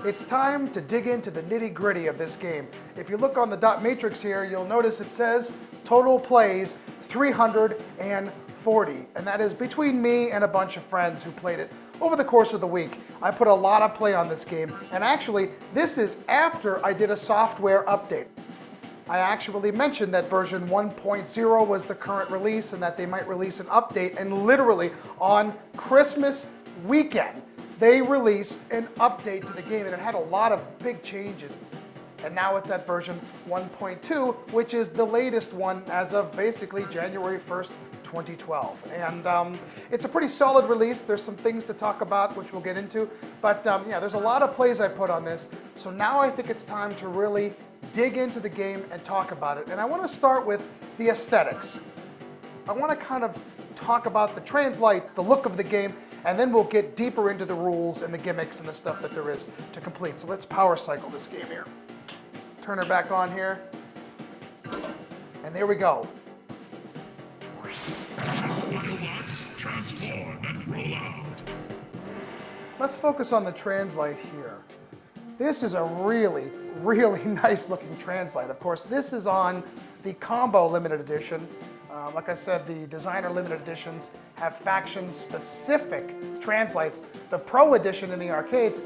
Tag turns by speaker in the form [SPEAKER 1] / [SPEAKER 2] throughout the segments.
[SPEAKER 1] It's time to dig into the nitty-gritty of this game. If you look on the dot matrix here, you'll notice it says total plays 340, and that is between me and a bunch of friends who played it over the course of the week. I put a lot of play on this game, and actually, this is after I did a software update. I actually mentioned that version 1.0 was the current release and that they might release an update, and literally on Christmas weekend, they released an update to the game, and it had a lot of big changes. And now it's at version 1.2, which is the latest one as of basically January 1st, 2012. And it's a pretty solid release. There's some things to talk about, which we'll get into. But yeah, there's a lot of plays I put on this. So now I think it's time to really dig into the game and talk about it. And I want to start with the aesthetics. I want to kind of talk about the translite, the look of the game, and then we'll get deeper into the rules and the gimmicks and the stuff that there is to complete. So let's power cycle this game here. Turn her back on here. And there we go.
[SPEAKER 2] Transform and roll out.
[SPEAKER 1] Let's focus on the translite here. This is a really, really nice looking translite. Of course, this is on the Combo Limited Edition. Like I said, the designer limited editions have faction-specific translites. The Pro Edition in the arcades,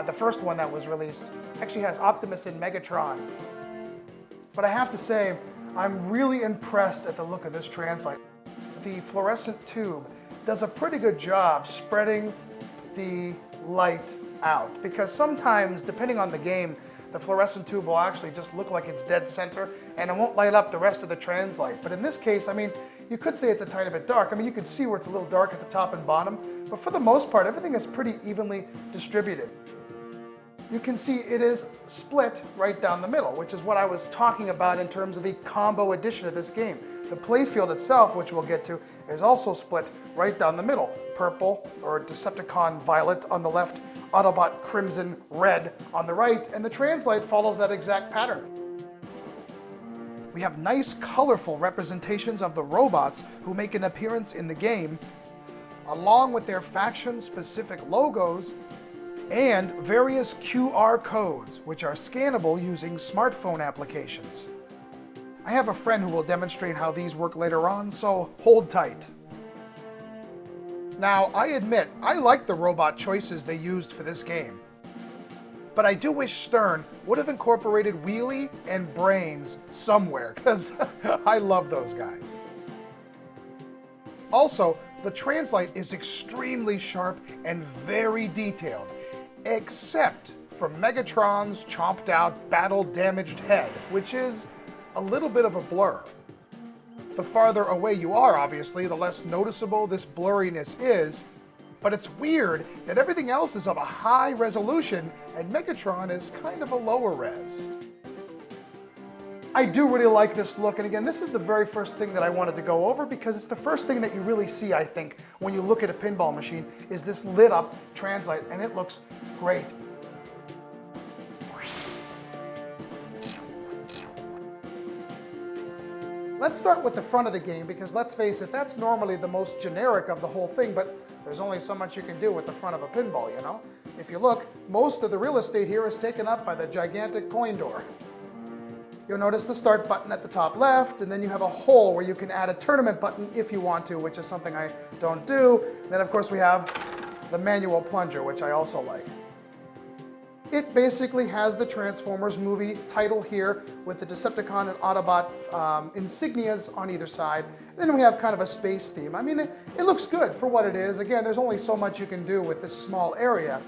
[SPEAKER 1] the first one that was released, actually has Optimus and Megatron. But I have to say, I'm really impressed at the look of this translite. The fluorescent tube does a pretty good job spreading the light out, because sometimes, depending on the game, the fluorescent tube will actually just look like it's dead center and it won't light up the rest of the translite. But in this case, I mean, you could say it's a tiny bit dark. I mean, you can see where it's a little dark at the top and bottom, but for the most part, everything is pretty evenly distributed. You can see it is split right down the middle, which is what I was talking about in terms of the combo edition of this game. The playfield itself, which we'll get to, is also split right down the middle. Purple, or Decepticon violet on the left, Autobot crimson red on the right, and the translite follows that exact pattern. We have nice, colorful representations of the robots who make an appearance in the game, along with their faction-specific logos and various QR codes, which are scannable using smartphone applications. I have a friend who will demonstrate how these work later on, so hold tight. Now, I admit, I like the robot choices they used for this game. But I do wish Stern would have incorporated Wheelie and Brains somewhere, because I love those guys. Also, the translite is extremely sharp and very detailed, except for Megatron's chomped out, battle-damaged head, which is a little bit of a blur. The farther away you are, obviously, the less noticeable this blurriness is, but it's weird that everything else is of a high resolution and Megatron is kind of a lower res. I do really like this look, and again, this is the very first thing that I wanted to go over because it's the first thing that you really see, I think, when you look at a pinball machine, is this lit up translite, and it looks great. Let's start with the front of the game because, let's face it, that's normally the most generic of the whole thing, but there's only so much you can do with the front of a pinball, you know? If you look, most of the real estate here is taken up by the gigantic coin door. You'll notice the start button at the top left, and then you have a hole where you can add a tournament button if you want to, which is something I don't do. Then, of course, we have the manual plunger, which I also like. It basically has the Transformers movie title here with the Decepticon and Autobot insignias on either side. Then we have kind of a space theme. I mean, it looks good for what it is. Again, there's only so much you can do with this small area.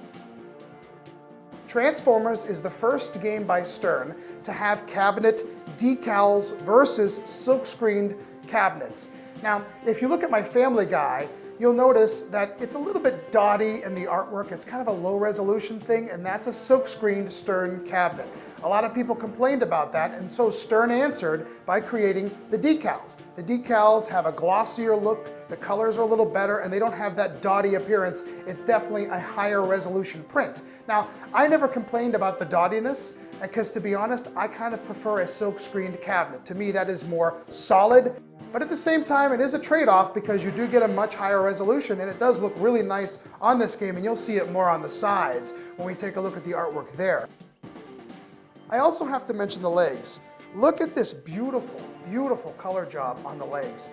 [SPEAKER 1] Transformers is the first game by Stern to have cabinet decals versus silk-screened cabinets. Now, if you look at my Family Guy, you'll notice that it's a little bit dotty in the artwork. It's kind of a low resolution thing, and that's a silk-screened Stern cabinet. A lot of people complained about that, and so Stern answered by creating the decals. The decals have a glossier look, the colors are a little better, and they don't have that dotty appearance. It's definitely a higher resolution print. Now, I never complained about the dottiness, because to be honest, I kind of prefer a silk-screened cabinet. To me, that is more solid. But at the same time, it is a trade-off because you do get a much higher resolution, and it does look really nice on this game, and you'll see it more on the sides when we take a look at the artwork there. I also have to mention the legs. Look at this beautiful, beautiful color job on the legs.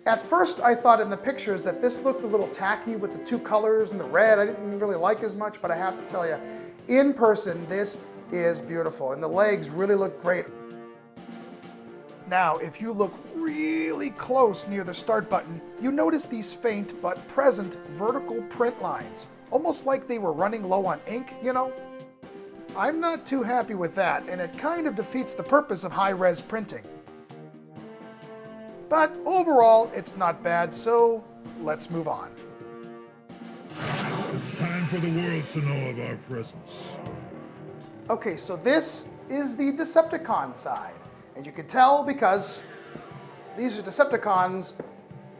[SPEAKER 1] At first, I thought in the pictures that this looked a little tacky with the two colors and the red. I didn't really like as much, but I have to tell you, in person, this is beautiful, and the legs really look great. Now, if you look really close near the start button, you notice these faint but present vertical print lines, almost like they were running low on ink, you know? I'm not too happy with that, and it kind of defeats the purpose of high-res printing. But overall, it's not bad, so let's move on.
[SPEAKER 2] It's time for the world to know of our presence.
[SPEAKER 1] Okay, so this is the Decepticon side. And you can tell because these are Decepticons,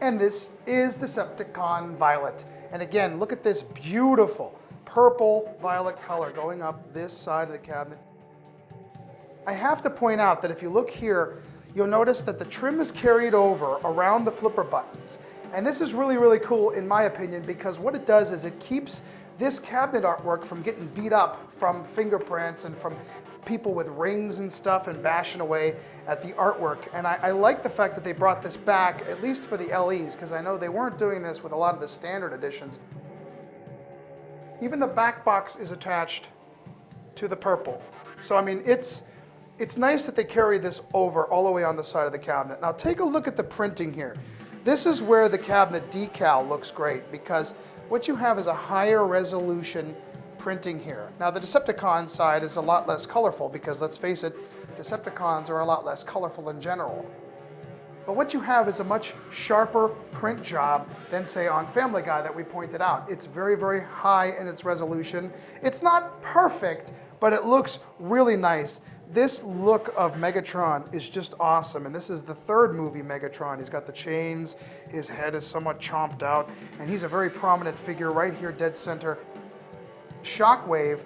[SPEAKER 1] and this is Decepticon Violet. And again, look at this beautiful purple violet color going up this side of the cabinet. I have to point out that if you look here, you'll notice that the trim is carried over around the flipper buttons. And this is really, really cool in my opinion, because what it does is it keeps this cabinet artwork from getting beat up from fingerprints and from people with rings and stuff and bashing away at the artwork. And I like the fact that they brought this back, at least for the LEs, because I know they weren't doing this with a lot of the standard editions. Even the back box is attached to the purple. So I mean, it's nice that they carry this over all the way on the side of the cabinet. Now take a look at the printing here. This is where the cabinet decal looks great, because what you have is a higher resolution printing here. Now the Decepticon side is a lot less colorful because, let's face it, Decepticons are a lot less colorful in general. But what you have is a much sharper print job than, say, on Family Guy that we pointed out. It's very, very high in its resolution. It's not perfect, but it looks really nice. This look of Megatron is just awesome, and this is the third movie Megatron. He's got the chains, his head is somewhat chomped out, and he's a very prominent figure right here, dead center. Shockwave,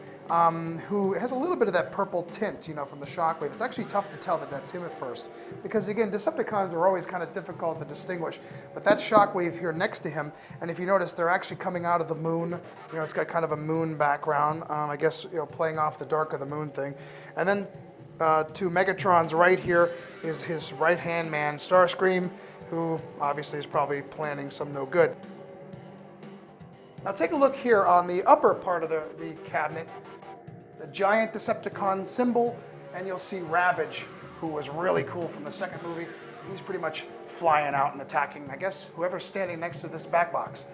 [SPEAKER 1] who has a little bit of that purple tint, you know, from the Shockwave. It's actually tough to tell that that's him at first, because again, Decepticons are always kind of difficult to distinguish. But that Shockwave here next to him, and if you notice, they're actually coming out of the moon. You know, it's got kind of a moon background. I guess, you know, playing off the Dark of the Moon thing. And then to Megatron's right here is his right-hand man, Starscream, who obviously is probably planning some no good. Now take a look here on the upper part of the cabinet, the giant Decepticon symbol, and you'll see Ravage, who was really cool from the second movie. He's pretty much flying out and attacking, I guess, whoever's standing next to this back box.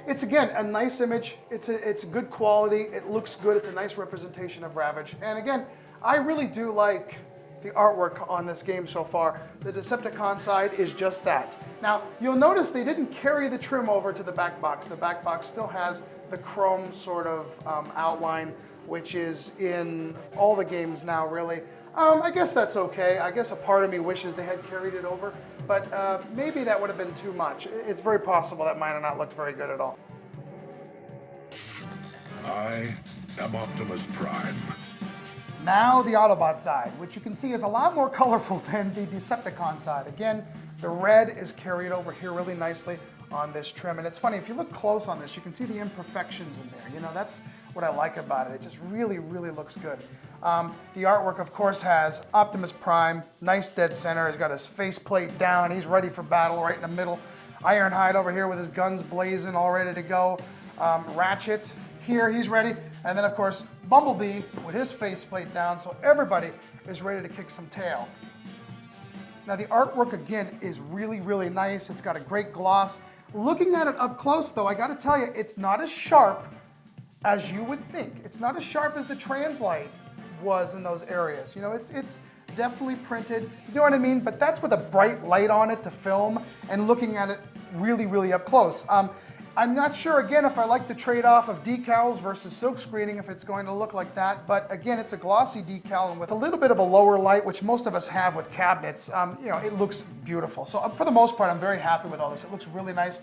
[SPEAKER 1] It's, again, a nice image. It's good quality. It looks good. It's a nice representation of Ravage. And again, I really do like the artwork on this game so far. The Decepticon side is just that. Now, you'll notice they didn't carry the trim over to the back box. The back box still has the chrome sort of outline, which is in all the games now, really. I guess that's okay. I guess a part of me wishes they had carried it over, but maybe that would have been too much. It's very possible that might have not looked very good at all.
[SPEAKER 2] I am Optimus Prime.
[SPEAKER 1] Now the Autobot side, which you can see is a lot more colorful than the Decepticon side. Again, the red is carried over here really nicely on this trim. And it's funny, if you look close on this, you can see the imperfections in there. You know, that's what I like about it. It just really, really looks good. The artwork, of course, has Optimus Prime, nice dead center. He's got his faceplate down. He's ready for battle right in the middle. Ironhide over here with his guns blazing, all ready to go. Ratchet here, he's ready. And then, of course, Bumblebee with his faceplate down, so everybody is ready to kick some tail. Now, the artwork, again, is really, really nice. It's got a great gloss. Looking at it up close, though, I got to tell you, it's not as sharp as you would think. It's not as sharp as the translite was in those areas. You know, it's definitely printed, you know what I mean? But that's with a bright light on it to film and looking at it really, really up close. I'm not sure, again, if I like the trade-off of decals versus silk screening, if it's going to look like that. But again, it's a glossy decal and with a little bit of a lower light, which most of us have with cabinets, you know, it looks beautiful. So for the most part, I'm very happy with all this. It looks really nice.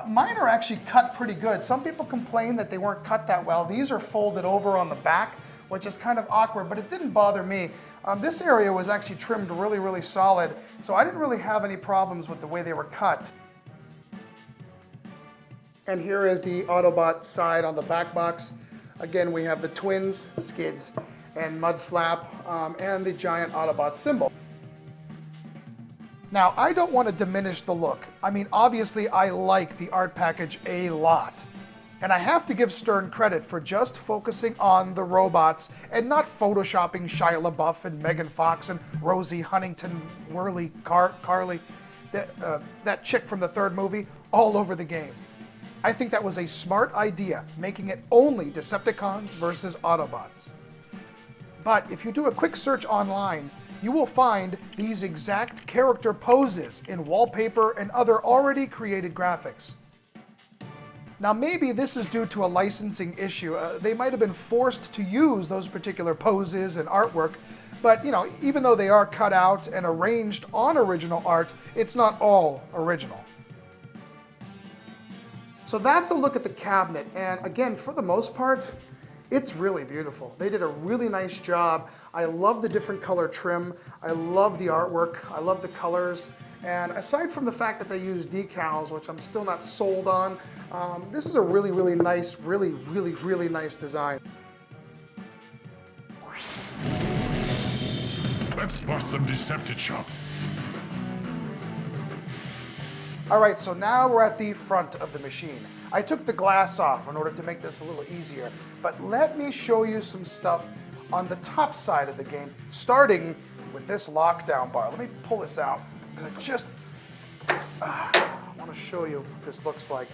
[SPEAKER 1] Mine are actually cut pretty good. Some people complain that they weren't cut that well. These are folded over on the back, which is kind of awkward, but it didn't bother me. This area was actually trimmed really, really solid, so I didn't really have any problems with the way they were cut. And here is the Autobot side on the back box. Again, we have the twins, skids, and mud flap, and the giant Autobot symbol. Now, I don't want to diminish the look. I mean, obviously, I like the art package a lot. And I have to give Stern credit for just focusing on the robots and not photoshopping Shia LaBeouf and Megan Fox and Rosie Huntington, Carly, that chick from the third movie, all over the game. I think that was a smart idea, making it only Decepticons versus Autobots. But if you do a quick search online, you will find these exact character poses in wallpaper and other already created graphics. Now maybe this is due to a licensing issue. They might have been forced to use those particular poses and artwork, but you know, even though they are cut out and arranged on original art, it's not all original. So that's a look at the cabinet, and again, for the most part, it's really beautiful. They did a really nice job. I love the different color trim. I love the artwork. I love the colors. And aside from the fact that they use decals, which I'm still not sold on, this is a really, really nice, really nice design.
[SPEAKER 2] Let's bust some Decepted chops.
[SPEAKER 1] All right, so now we're at the front of the machine. I took the glass off in order to make this a little easier, but let me show you some stuff on the top side of the game, starting with this lockdown bar. Let me pull this out, because I want to show you what this looks like.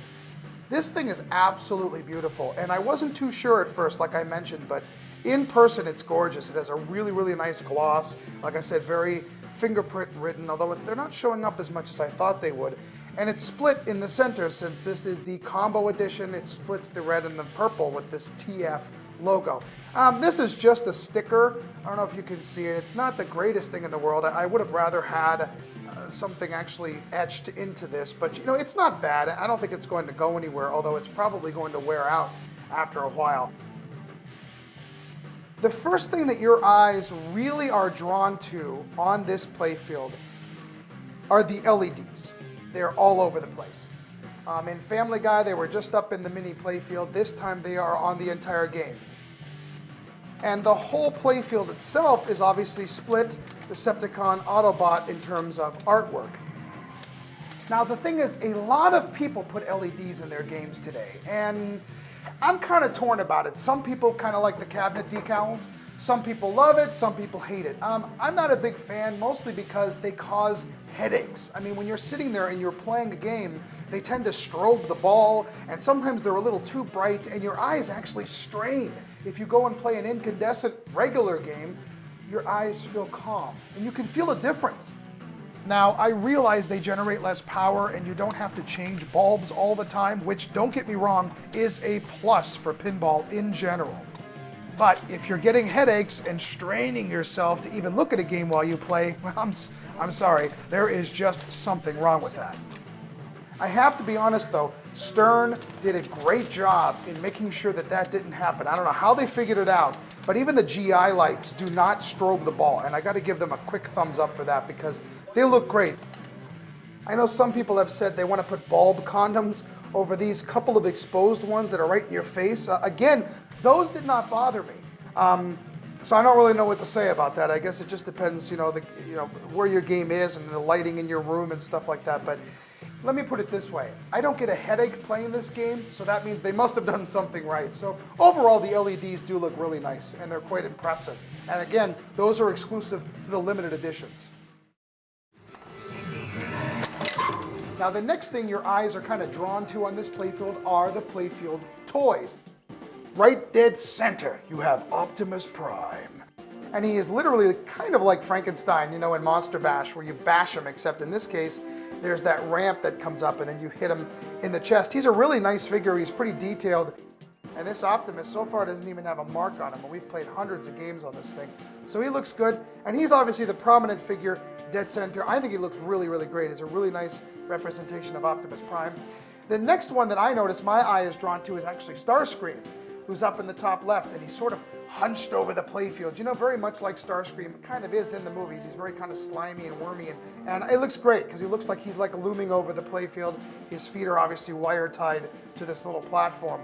[SPEAKER 1] This thing is absolutely beautiful, and I wasn't too sure at first, like I mentioned, but in person it's gorgeous. It has a really nice gloss. Like I said, very fingerprint written, although they're not showing up as much as I thought they would. And it's split in the center since this is the combo edition. It splits the red and the purple with this TF logo. This is just a sticker. I don't know if you can see it. It's not the greatest thing in the world. I would have rather had something actually etched into this, but you know, it's not bad. I don't think it's going to go anywhere, although it's probably going to wear out after a while. The first thing that your eyes really are drawn to on this playfield are the LEDs. They're all over the place. In Family Guy, they were just up in the mini playfield. This time they are on the entire game. And the whole playfield itself is obviously split Decepticon Autobot in terms of artwork. Now the thing is, a lot of people put LEDs in their games today, and I'm kind of torn about it. Some people kind of like the cabinet decals. Some people love it, some people hate it. I'm not a big fan, mostly because they cause headaches. I mean, when you're sitting there and you're playing a game, they tend to strobe the ball, and sometimes they're a little too bright, and your eyes actually strain. If you go and play an incandescent regular game, your eyes feel calm, and you can feel a difference. Now, I realize they generate less power, and you don't have to change bulbs all the time, which, don't get me wrong, is a plus for pinball in general. But if you're getting headaches and straining yourself to even look at a game while you play, well, I'm sorry, there is just something wrong with that. I have to be honest though, Stern did a great job in making sure that that didn't happen. I don't know how they figured it out, but even the GI lights do not strobe the ball, and I got to give them a quick thumbs up for that because they look great. I know some people have said they want to put bulb condoms over these couple of exposed ones that are right in your face. Again, those did not bother me. So I don't really know what to say about that. I guess it just depends, where your game is and the lighting in your room and stuff like that. But let me put it this way. I don't get a headache playing this game, so that means they must have done something right. So overall, the LEDs do look really nice, and they're quite impressive. And again, those are exclusive to the limited editions. Now the next thing your eyes are kind of drawn to on this playfield are the playfield toys. Right dead center, you have Optimus Prime. And he is literally kind of like Frankenstein, in Monster Bash, where you bash him, except in this case, there's that ramp that comes up and then you hit him in the chest. He's a really nice figure, he's pretty detailed. And this Optimus so far doesn't even have a mark on him, but we've played hundreds of games on this thing. So he looks good, and he's obviously the prominent figure, dead center. I think he looks really great. It's a really nice representation of Optimus Prime. The next one that I noticed my eye is drawn to is actually Starscream, who's up in the top left, and he's sort of hunched over the playfield. You know, very much like Starscream kind of is in the movies. He's very kind of slimy and wormy, and it looks great because he looks like he's like looming over the playfield. His feet are obviously wire tied to this little platform.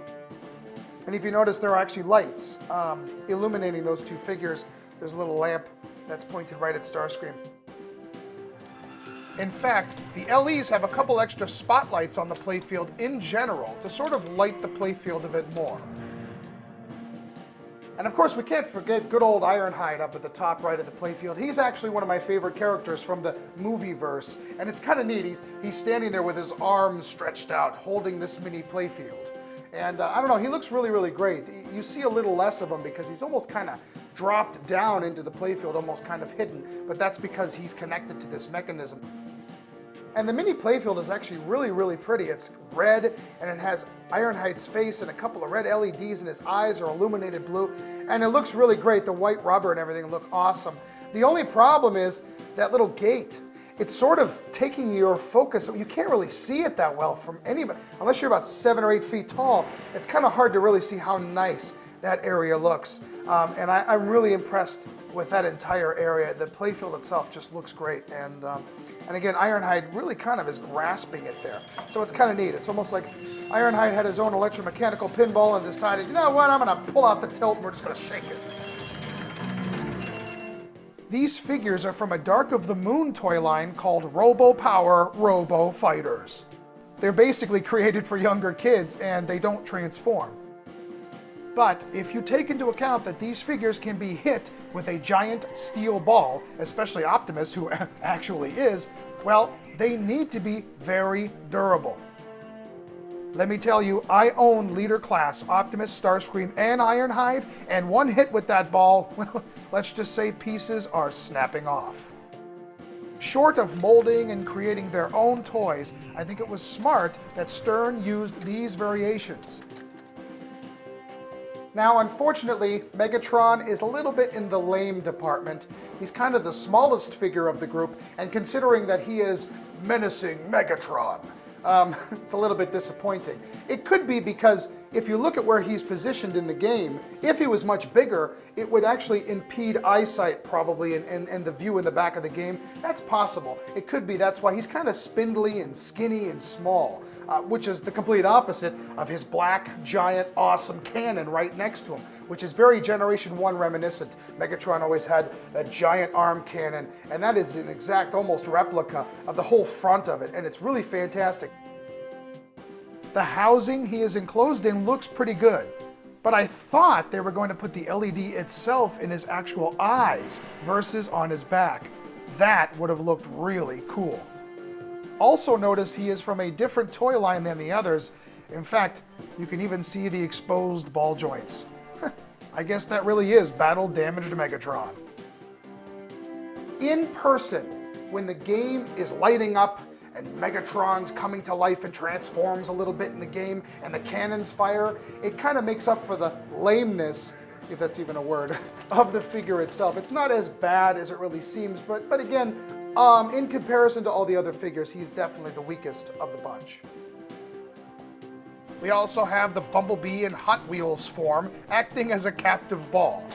[SPEAKER 1] And if you notice, there are actually lights illuminating those two figures. There's a little lamp that's pointed right at Starscream. In fact, the LEs have a couple extra spotlights on the playfield in general to sort of light the playfield a bit more. And of course, we can't forget good old Ironhide up at the top right of the playfield. He's actually one of my favorite characters from the movieverse. And it's kind of neat. He's standing there with his arms stretched out, holding this mini playfield. And I don't know, he looks really, really great. You see a little less of him because he's almost kind of dropped down into the playfield, almost kind of hidden. But that's because he's connected to this mechanism. And the mini playfield is actually really, really pretty. It's red, and it has Ironhide's face and a couple of red LEDs, and his eyes are illuminated blue. And it looks really great. The white rubber and everything look awesome. The only problem is that little gate. It's sort of taking your focus. You can't really see it that well from anybody. Unless you're about 7 or 8 feet tall, it's kind of hard to really see how nice that area looks. And I'm really impressed with that entire area. The playfield itself just looks great. And again, Ironhide really kind of is grasping it there. So it's kind of neat. It's almost like Ironhide had his own electromechanical pinball and decided, you know what, I'm going to pull out the tilt and we're just going to shake it. These figures are from a Dark of the Moon toy line called Robo Power Robo Fighters. They're basically created for younger kids and they don't transform. But if you take into account that these figures can be hit with a giant steel ball, especially Optimus, who actually is, well, they need to be very durable. Let me tell you, I own Leader Class, Optimus, Starscream, and Ironhide, and one hit with that ball, well, let's just say pieces are snapping off. Short of molding and creating their own toys, I think it was smart that Stern used these variations. Now, unfortunately, Megatron is a little bit in the lame department. He's kind of the smallest figure of the group, and considering that he is menacing Megatron, it's a little bit disappointing. It could be because if you look at where he's positioned in the game, if he was much bigger, it would actually impede eyesight probably and the view in the back of the game. That's possible. It could be that's why he's kind of spindly and skinny and small, which is the complete opposite of his black, giant, awesome cannon right next to him, which is very Generation 1 reminiscent. Megatron always had a giant arm cannon, and that is an exact, almost replica of the whole front of it, and it's really fantastic. The housing he is enclosed in looks pretty good, but I thought they were going to put the LED itself in his actual eyes versus on his back. That would have looked really cool. Also notice he is from a different toy line than the others. In fact, you can even see the exposed ball joints. I guess that really is battle-damaged Megatron. In person, when the game is lighting up and Megatron's coming to life and transforms a little bit in the game and the cannons fire, it kind of makes up for the lameness, if that's even a word, of the figure itself. It's not as bad as it really seems, but again, in comparison to all the other figures, he's definitely the weakest of the bunch. We also have the Bumblebee in Hot Wheels form, acting as a captive ball.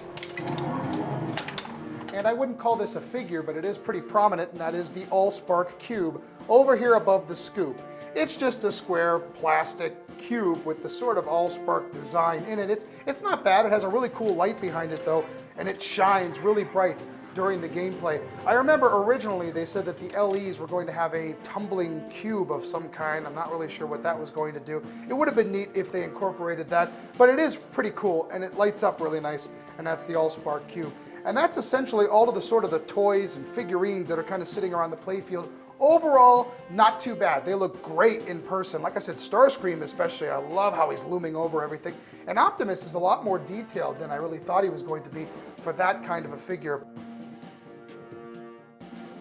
[SPEAKER 1] And I wouldn't call this a figure, but it is pretty prominent, and that is the Allspark cube over here above the scoop. It's just a square plastic cube with the sort of Allspark design in it. It's not bad. It has a really cool light behind it though, and it shines really bright during the gameplay. I remember originally they said that the LEs were going to have a tumbling cube of some kind. I'm not really sure what that was going to do. It would have been neat if they incorporated that, but it is pretty cool and it lights up really nice, and that's the Allspark cube. And that's essentially all of the toys and figurines that are kind of sitting around the playfield. Overall, not too bad. They look great in person. Like I said, Starscream especially, I love how he's looming over everything. And Optimus is a lot more detailed than I really thought he was going to be for that kind of a figure.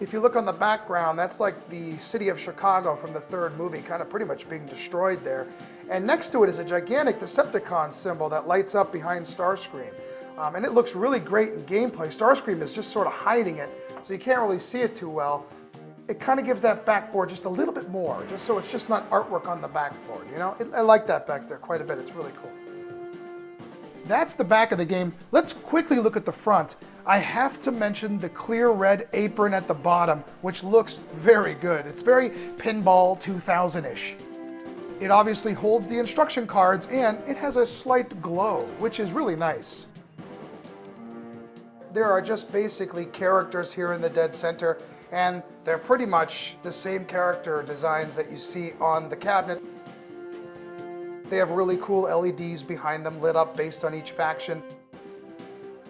[SPEAKER 1] If you look on the background, that's like the city of Chicago from the third movie, kind of pretty much being destroyed there. And next to it is a gigantic Decepticon symbol that lights up behind Starscream. And it looks really great in gameplay. Starscream is just sort of hiding it, so you can't really see it too well. It kind of gives that backboard just a little bit more, just so it's just not artwork on the backboard, you know? I like that back there quite a bit. It's really cool. That's the back of the game. Let's quickly look at the front. I have to mention the clear red apron at the bottom, which looks very good. It's very Pinball 2000-ish. It obviously holds the instruction cards and it has a slight glow, which is really nice. There are just basically characters here in the dead center, and they're pretty much the same character designs that you see on the cabinet. They have really cool LEDs behind them lit up based on each faction.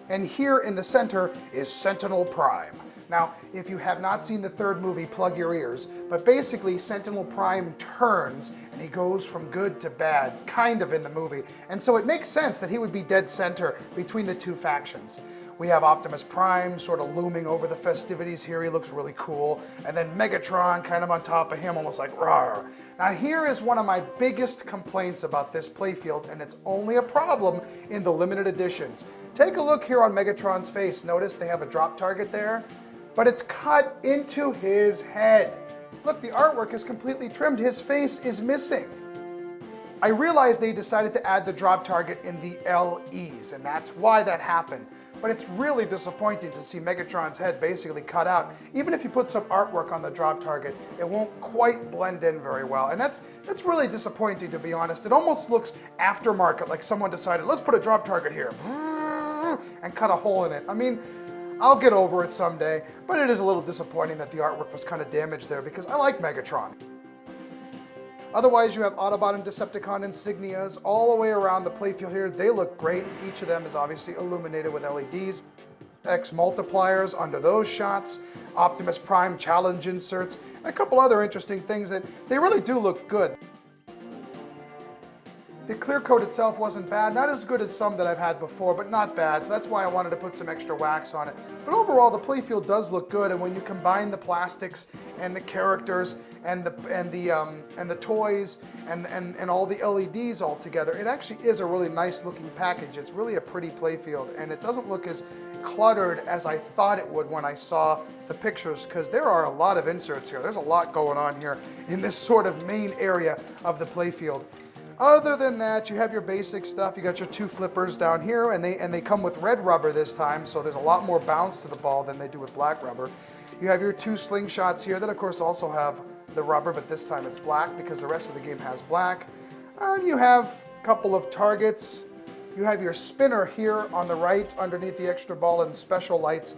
[SPEAKER 1] And here in the center is Sentinel Prime. Now, if you have not seen the third movie, plug your ears, but basically Sentinel Prime turns and he goes from good to bad, kind of in the movie. And so it makes sense that he would be dead center between the two factions. We have Optimus Prime sort of looming over the festivities here. He looks really cool. And then Megatron kind of on top of him, almost like rawr. Now here is one of my biggest complaints about this playfield, and it's only a problem in the limited editions. Take a look here on Megatron's face. Notice they have a drop target there, but it's cut into his head. Look, the artwork is completely trimmed. His face is missing. I realize they decided to add the drop target in the LEs, and that's why that happened. But it's really disappointing to see Megatron's head basically cut out. Even if you put some artwork on the drop target, it won't quite blend in very well. And that's really disappointing, to be honest. It almost looks aftermarket, like someone decided, let's put a drop target here, and cut a hole in it. I mean, I'll get over it someday, but it is a little disappointing that the artwork was kind of damaged there because I like Megatron. Otherwise, you have Autobot and Decepticon insignias all the way around the playfield here. They look great. Each of them is obviously illuminated with LEDs. X multipliers under those shots, Optimus Prime challenge inserts, and a couple other interesting things that they really do look good. The clear coat itself wasn't bad, not as good as some that I've had before, but not bad, so that's why I wanted to put some extra wax on it. But overall, the playfield does look good, and when you combine the plastics and the characters and the toys and all the LEDs all together, it actually is a really nice looking package. It's really a pretty playfield, and it doesn't look as cluttered as I thought it would when I saw the pictures, because there are a lot of inserts here. There's a lot going on here in this sort of main area of the playfield. Other than that, you have your basic stuff. You got your two flippers down here, and they come with red rubber this time, so there's a lot more bounce to the ball than they do with black rubber. You have your two slingshots here that, of course, also have the rubber, but this time it's black because the rest of the game has black. You have a couple of targets. You have your spinner here on the right underneath the extra ball and special lights.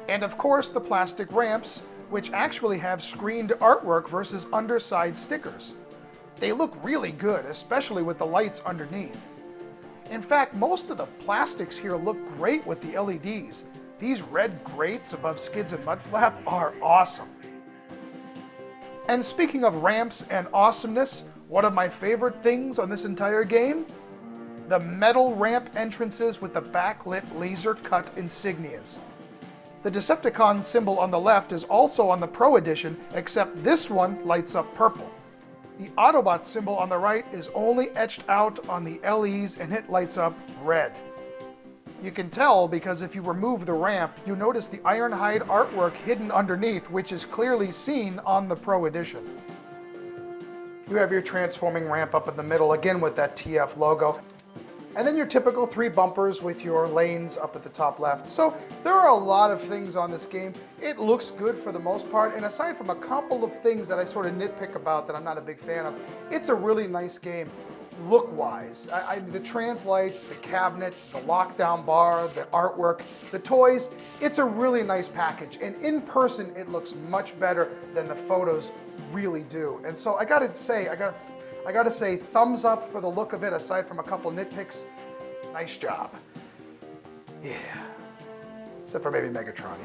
[SPEAKER 1] And, of course, the plastic ramps, which actually have screened artwork versus underside stickers. They look really good, especially with the lights underneath. In fact, most of the plastics here look great with the LEDs. These red grates above skids and mudflap are awesome. And speaking of ramps and awesomeness, one of my favorite things on this entire game? The metal ramp entrances with the backlit laser cut insignias. The Decepticon symbol on the left is also on the Pro Edition, except this one lights up purple. The Autobot symbol on the right is only etched out on the LEs and it lights up red. You can tell because if you remove the ramp, you notice the Ironhide artwork hidden underneath, which is clearly seen on the Pro Edition. You have your transforming ramp up in the middle, again with that TF logo. And then your typical 3 bumpers with your lanes up at the top left. So there are a lot of things on this game. It looks good for the most part, and aside from a couple of things that I sort of nitpick about that I'm not a big fan of, it's a really nice game look-wise. The translite, the cabinet, the lockdown bar, the artwork, the toys, it's a really nice package. And in person, it looks much better than the photos really do. And so I gotta say, thumbs up for the look of it, aside from a couple nitpicks. Nice job. Yeah. Except for maybe Megatron.